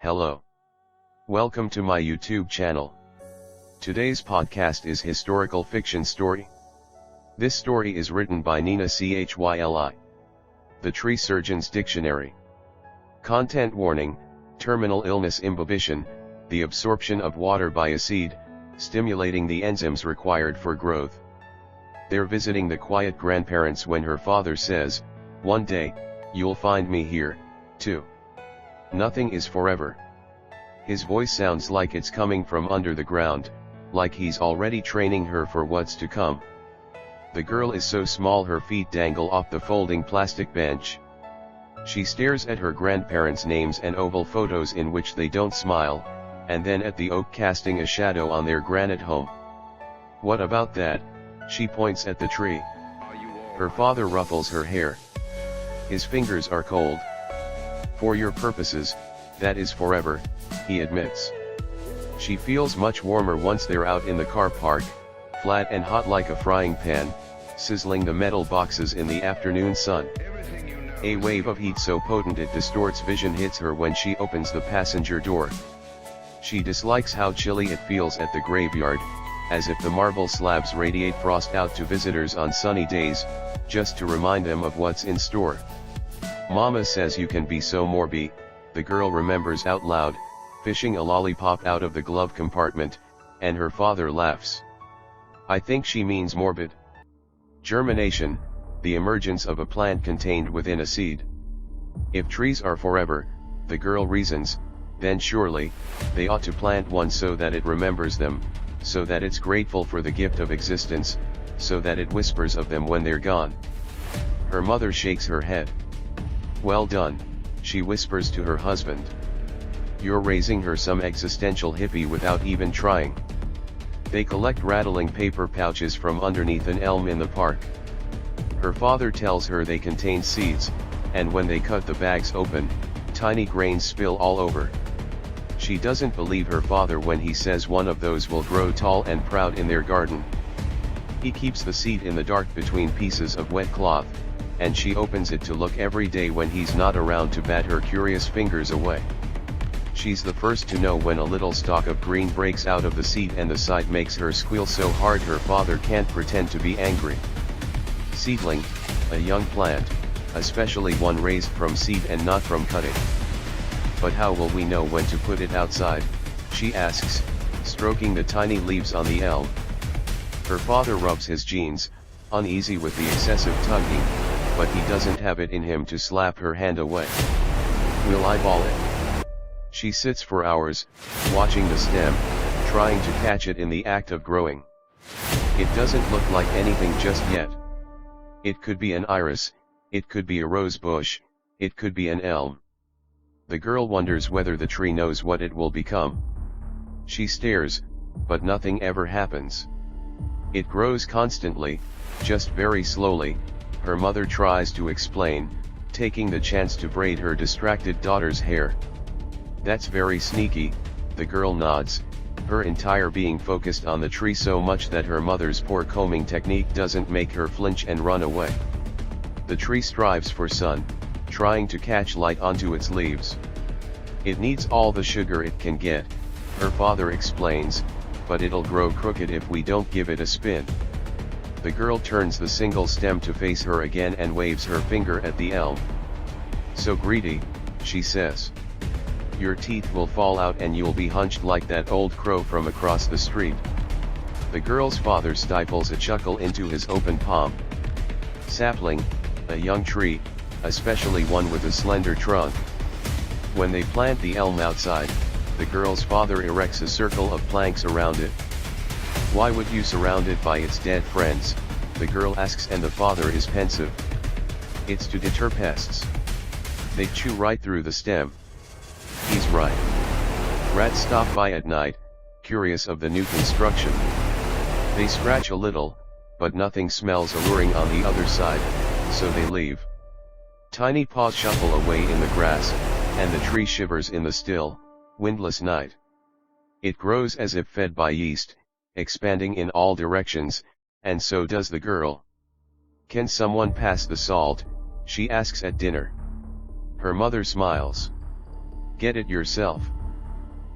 Hello. Welcome to my YouTube channel. Today's podcast is historical fiction story. This story is written by Nina Chyll. The Tree Surgeon's Dictionary. Content warning: terminal illness imbibition, the absorption of water by a seed, stimulating the enzymes required for growth. They're visiting the quiet grandparents when her father says, "One day, you'll find me here, too. Nothing is forever." His voice sounds like it's coming from under the ground, like he's already training her for what's to come. The girl is so small her feet dangle off the folding plastic bench. She stares at her grandparents' names and oval photos in which they don't smile, and then at the oak casting a shadow on their granite home. "What about that?" She points at the tree. Her father ruffles her hair. His fingers are cold. "For your purposes, that is forever," he admits. She feels much warmer once they're out in the car park, flat and hot like a frying pan, sizzling the metal boxes in the afternoon sun. A wave of heat so potent it distorts vision hits her when she opens the passenger door. She dislikes how chilly it feels at the graveyard, as if the marble slabs radiate frost out to visitors on sunny days, just to remind them of what's in store. "Mama says you can be so morbid," the girl remembers out loud, fishing a lollipop out of the glove compartment, and her father laughs. "I think she means morbid." Germination, the emergence of a plant contained within a seed. If trees are forever, the girl reasons, then surely, they ought to plant one so that it remembers them, so that it's grateful for the gift of existence, so that it whispers of them when they're gone. Her mother shakes her head. "Well done," she whispers to her husband. "You're raising her some existential hippie without even trying." They collect rattling paper pouches from underneath an elm in the park. Her father tells her they contain seeds, and when they cut the bags open, tiny grains spill all over. She doesn't believe her father when he says one of those will grow tall and proud in their garden. He keeps the seed in the dark between pieces of wet cloth, and she opens it to look every day when he's not around to bat her curious fingers away. She's the first to know when a little stalk of green breaks out of the seed and the sight makes her squeal so hard her father can't pretend to be angry. Seedling, a young plant, especially one raised from seed and not from cutting. "But how will we know when to put it outside?" she asks, stroking the tiny leaves on the elm. Her father rubs his jeans, uneasy with the excessive tugging, but he doesn't have it in him to slap her hand away. "We'll eyeball it." She sits for hours, watching the stem, trying to catch it in the act of growing. It doesn't look like anything just yet. It could be an iris, it could be a rose bush, it could be an elm. The girl wonders whether the tree knows what it will become. She stares, but nothing ever happens. It grows constantly, just very slowly, her mother tries to explain, taking the chance to braid her distracted daughter's hair. "That's very sneaky," the girl nods, her entire being focused on the tree so much that her mother's poor combing technique doesn't make her flinch and run away. The tree strives for sun, trying to catch light onto its leaves. "It needs all the sugar it can get," her father explains, "but it'll grow crooked if we don't give it a spin." The girl turns the single stem to face her again and waves her finger at the elm. "So greedy," she says. "Your teeth will fall out and you'll be hunched like that old crow from across the street." The girl's father stifles a chuckle into his open palm. Sapling, a young tree, especially one with a slender trunk. When they plant the elm outside, the girl's father erects a circle of planks around it. "Why would you surround it by its dead friends?" the girl asks, and the father is pensive. "It's to deter pests. They chew right through the stem." He's right. Rats stop by at night, curious of the new construction. They scratch a little, but nothing smells alluring on the other side, so they leave. Tiny paws shuffle away in the grass, and the tree shivers in the still, windless night. It grows as if fed by yeast, expanding in all directions, and so does the girl. "Can someone pass the salt?" she asks at dinner. Her mother smiles. "Get it yourself."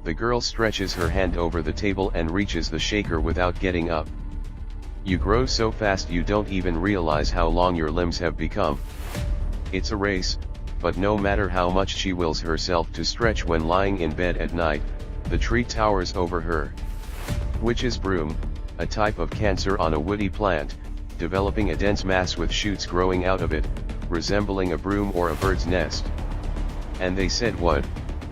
The girl stretches her hand over the table and reaches the shaker without getting up. You grow so fast you don't even realize how long your limbs have become. It's a race, but no matter how much she wills herself to stretch when lying in bed at night, the tree towers over her. Witch's broom, a type of cancer on a woody plant, developing a dense mass with shoots growing out of it, resembling a broom or a bird's nest. And they said what?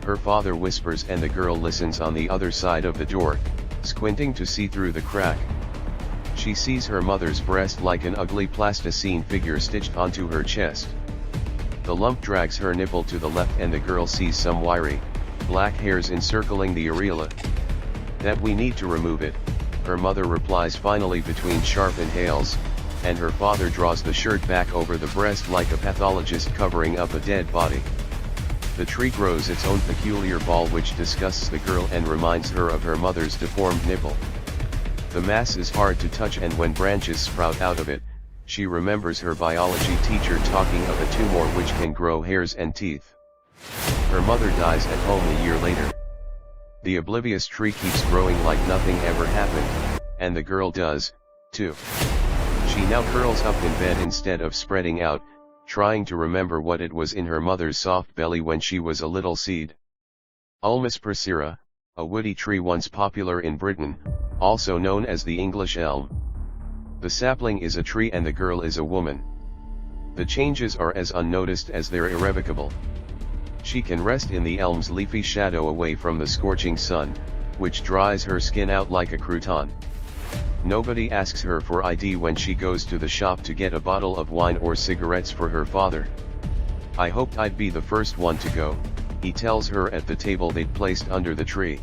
Her father whispers and the girl listens on the other side of the door, squinting to see through the crack. She sees her mother's breast like an ugly plasticine figure stitched onto her chest. The lump drags her nipple to the left and the girl sees some wiry, black hairs encircling the areola. That we need to remove it, her mother replies finally between sharp inhales, and her father draws the shirt back over the breast like a pathologist covering up a dead body. The tree grows its own peculiar ball which disgusts the girl and reminds her of her mother's deformed nipple. The mass is hard to touch and when branches sprout out of it, she remembers her biology teacher talking of a tumor which can grow hairs and teeth. Her mother dies at home a year later. The oblivious tree keeps growing like nothing ever happened, and the girl does, too. She now curls up in bed instead of spreading out, trying to remember what it was in her mother's soft belly when she was a little seed. Ulmus procera, a woody tree once popular in Britain, also known as the English elm. The sapling is a tree and the girl is a woman. The changes are as unnoticed as they're irrevocable. She can rest in the elm's leafy shadow away from the scorching sun, which dries her skin out like a crouton. Nobody asks her for ID when she goes to the shop to get a bottle of wine or cigarettes for her father. I hoped I'd be the first one to go, he tells her at the table they'd placed under the tree.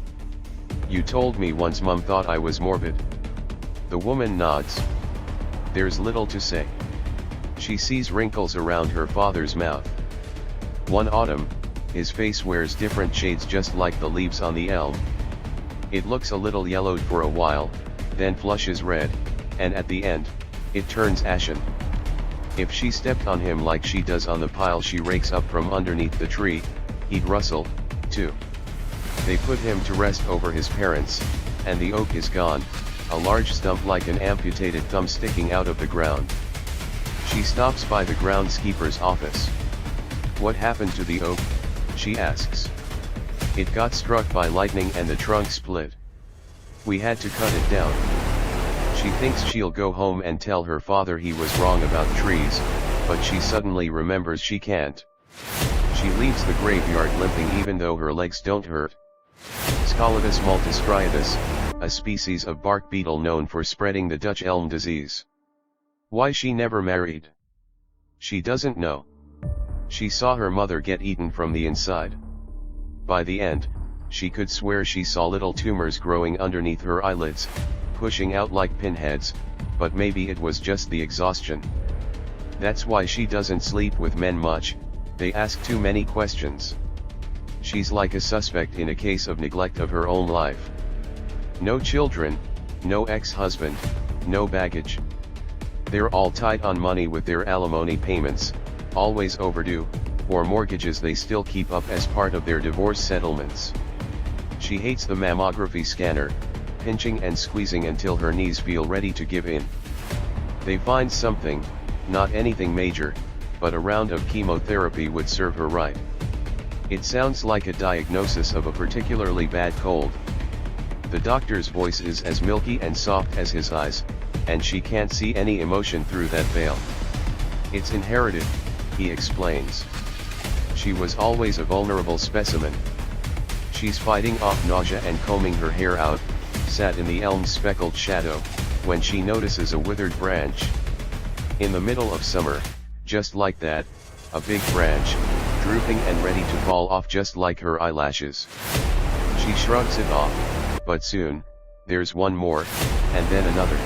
You told me once Mum thought I was morbid. The woman nods. There's little to say. She sees wrinkles around her father's mouth. One autumn, his face wears different shades just like the leaves on the elm. It looks a little yellowed for a while, then flushes red, and at the end, it turns ashen. If she stepped on him like she does on the pile she rakes up from underneath the tree, he'd rustle, too. They put him to rest over his parents, and the oak is gone, a large stump like an amputated thumb sticking out of the ground. She stops by the groundskeeper's office. What happened to the oak? She asks. It got struck by lightning and the trunk split. We had to cut it down. She thinks she'll go home and tell her father he was wrong about trees, but she suddenly remembers she can't. She leaves the graveyard limping even though her legs don't hurt. Scoletus multistriatus, a species of bark beetle known for spreading the Dutch elm disease. Why she never married? She doesn't know. She saw her mother get eaten from the inside. By the end, she could swear she saw little tumors growing underneath her eyelids, pushing out like pinheads, but maybe it was just the exhaustion. That's why she doesn't sleep with men much, they ask too many questions. She's like a suspect in a case of neglect of her own life. No children, no ex-husband, no baggage. They're all tight on money with their alimony payments, always overdue, or mortgages they still keep up as part of their divorce settlements. She hates the mammography scanner, pinching and squeezing until her knees feel ready to give in. They find something, not anything major, but a round of chemotherapy would serve her right. It sounds like a diagnosis of a particularly bad cold. The doctor's voice is as milky and soft as his eyes, and she can't see any emotion through that veil. It's inherited, he explains. She was always a vulnerable specimen. She's fighting off nausea and combing her hair out, sat in the elm's speckled shadow, when she notices a withered branch. In the middle of summer, just like that, a big branch, drooping and ready to fall off just like her eyelashes. She shrugs it off, but soon, there's one more, and then another.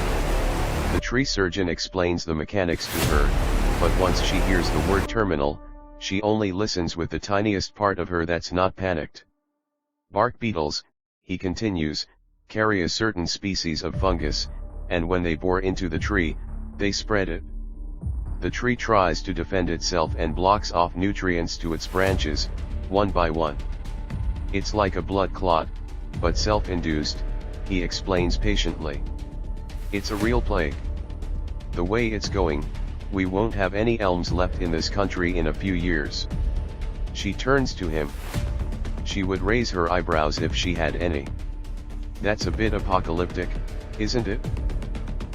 The tree surgeon explains the mechanics to her, but once she hears the word terminal, she only listens with the tiniest part of her that's not panicked. Bark beetles, he continues, carry a certain species of fungus, and when they bore into the tree, they spread it. The tree tries to defend itself and blocks off nutrients to its branches, one by one. It's like a blood clot, but self-induced, he explains patiently. It's a real plague. The way it's going, we won't have any elms left in this country in a few years. She turns to him. She would raise her eyebrows if she had any. That's a bit apocalyptic, isn't it?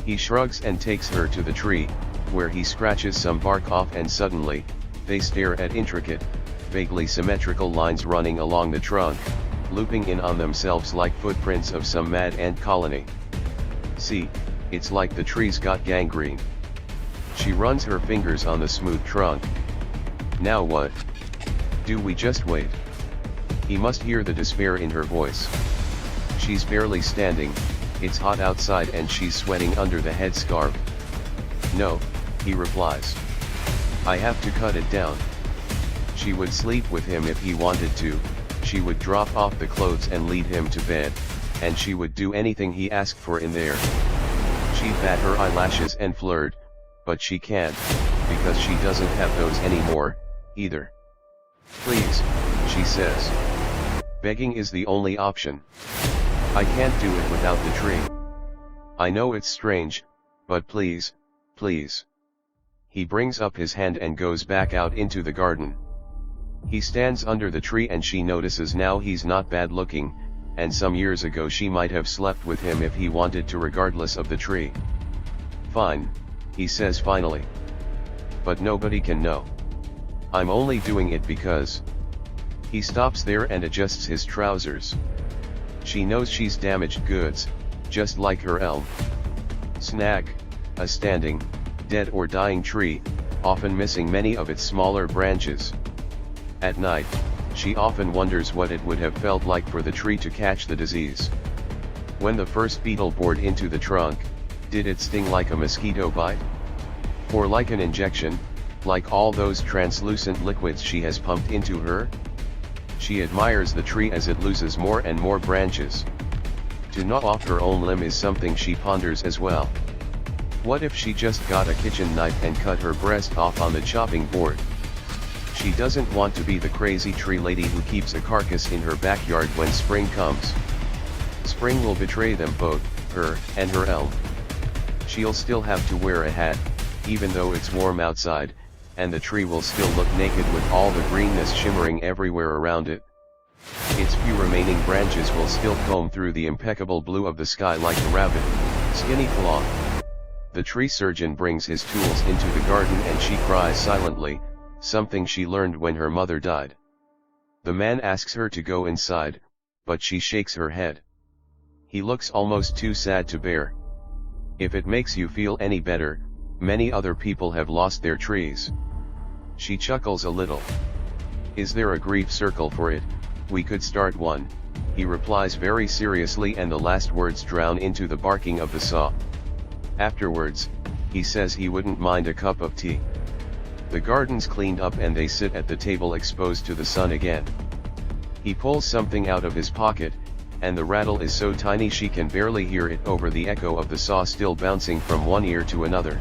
He shrugs and takes her to the tree, where he scratches some bark off, and suddenly, they stare at intricate, vaguely symmetrical lines running along the trunk, looping in on themselves like footprints of some mad ant colony. See, it's like the tree's got gangrene. She runs her fingers on the smooth trunk. Now what? Do we just wait? He must hear the despair in her voice. She's barely standing, it's hot outside and she's sweating under the headscarf. No, he replies. I have to cut it down. She would sleep with him if he wanted to, she would drop off the clothes and lead him to bed, and she would do anything he asked for in there. She'd bat her eyelashes and flirt, but she can't, because she doesn't have those anymore, either. Please, she says. Begging is the only option. I can't do it without the tree. I know it's strange, but please, please. He brings up his hand and goes back out into the garden. He stands under the tree and she notices now he's not bad looking, and some years ago she might have slept with him if he wanted to, regardless of the tree. Fine, he says finally. But nobody can know. I'm only doing it because. He stops there and adjusts his trousers. She knows she's damaged goods, just like her elm. Snag, a standing, dead or dying tree, often missing many of its smaller branches. At night, she often wonders what it would have felt like for the tree to catch the disease. When the first beetle bored into the trunk, did it sting like a mosquito bite? Or like an injection, like all those translucent liquids she has pumped into her? She admires the tree as it loses more and more branches. To gnaw off her own limb is something she ponders as well. What if she just got a kitchen knife and cut her breast off on the chopping board? She doesn't want to be the crazy tree lady who keeps a carcass in her backyard when spring comes. Spring will betray them both, her and her elm. She'll still have to wear a hat, even though it's warm outside, and the tree will still look naked with all the greenness shimmering everywhere around it. Its few remaining branches will still comb through the impeccable blue of the sky like a rabbit, skinny claw. The tree surgeon brings his tools into the garden and she cries silently, something she learned when her mother died. The man asks her to go inside, but she shakes her head. He looks almost too sad to bear. If it makes you feel any better, many other people have lost their trees. She chuckles a little. Is there a grief circle for it? We could start one, he replies very seriously, and the last words drown into the barking of the saw. Afterwards, he says he wouldn't mind a cup of tea. The garden's cleaned up and they sit at the table exposed to the sun again. He pulls something out of his pocket, and the rattle is so tiny she can barely hear it over the echo of the saw still bouncing from one ear to another.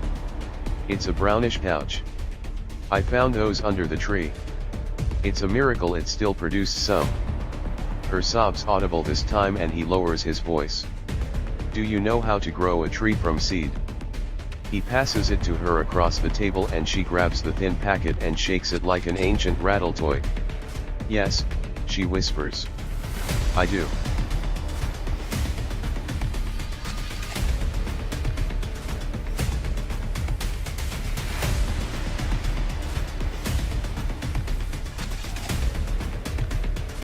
It's a brownish pouch. I found those under the tree. It's a miracle it still produced some. Her sobs audible this time and he lowers his voice. Do you know how to grow a tree from seed? He passes it to her across the table and she grabs the thin packet and shakes it like an ancient rattle toy. Yes, she whispers. I do.